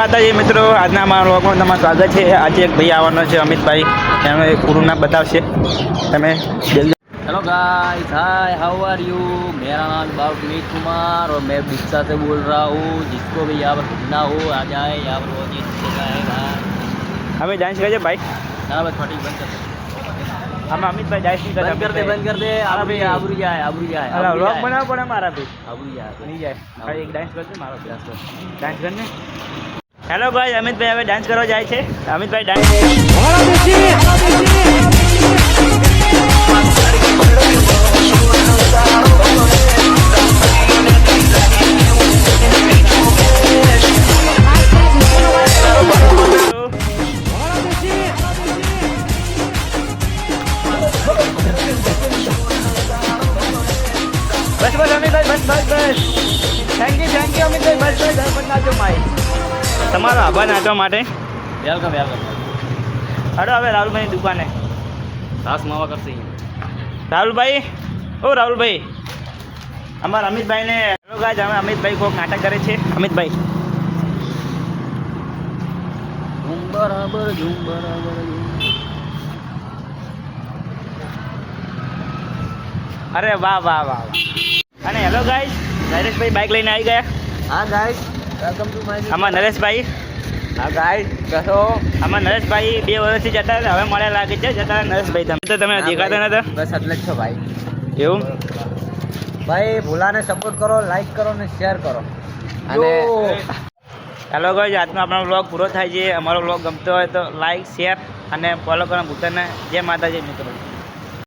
માતાજી મિત્રો, આજના અમારા વ્લોગમાં તમારું સ્વાગત છે। આજે એક ભાઈ આવવાનો છે, અમિતભાઈ, એનું એક પૂરું નામ બતાવશે। તમે hello guys, hi, how are you. मेरा नाम बाबू विनीत कुमार और मैं बिस्सा से बोल रहा हूँ। जिसको भी यहाँ पर घूमना हो आ जाए, यहाँ पर बहुत ही अच्छी जगह है भाई। हमें डांस करिए भाई। ना बस फटी बंद कर दे, हम अमितभाई डांस नहीं करते। बंद कर दे, बंद कर दे। आबरू जाए, आबरू जाए, आबरू जाए, अरे व्लॉग बनाओ पड़े मारा भी आबरू जाए, नहीं जाए। भाई एक डांस करते मारो डांस करने। हेलो भाई, अमितभाई हमें डांस करवा जाए छे। अमितभाई डांस बस बस अमितभाई, बस बस बस। थैंक यू अमितभाई, बस बस धन्यवाद नाचो माई તમારો આભાર નાચવા માટે। Welcome welcome. હડો હવે રાહુલભાઈની દુકાને। घास मावा करते हैं। રાહુલભાઈ, ઓ રાહુલભાઈ, અમારા અમિતભાઈને હેલો ગાઈસ, અમે અમિતભાઈ કોઈક નાટક કરે છે। અમિતભાઈ झूम बराबर, झूम बराबर, અરે વાહ વાહ વાહ વાહ। અને હેલો ગાઈસ, નરેશભાઈ બાઇક લઈને આવી ગયા। हाँ गाइस, वेलकम टू माय આમાં નરેશભાઈ, हाँ गाइस, कैसे हो। આમાં નરેશભાઈ 2 વર્ષથી જતા હતા, હવે મળ્યા લાગે છે। જતા નરેશભાઈ તમે તો તમે દેખાતા નતા बस એટલે જ છો ભાઈ। એવું ભાઈ ભૂલાને સપોર્ટ કરો, લાઈક કરો ને શેર કરો। અને હેલો ગાઈસ, આજનો આપણો વ્લોગ પૂરો થાય છે। અમારો વ્લોગ ગમતો હોય તો લાઈક, શેર અને ફોલો કરવાનું ભૂલતા ના। જય માતાજી મિત્રો।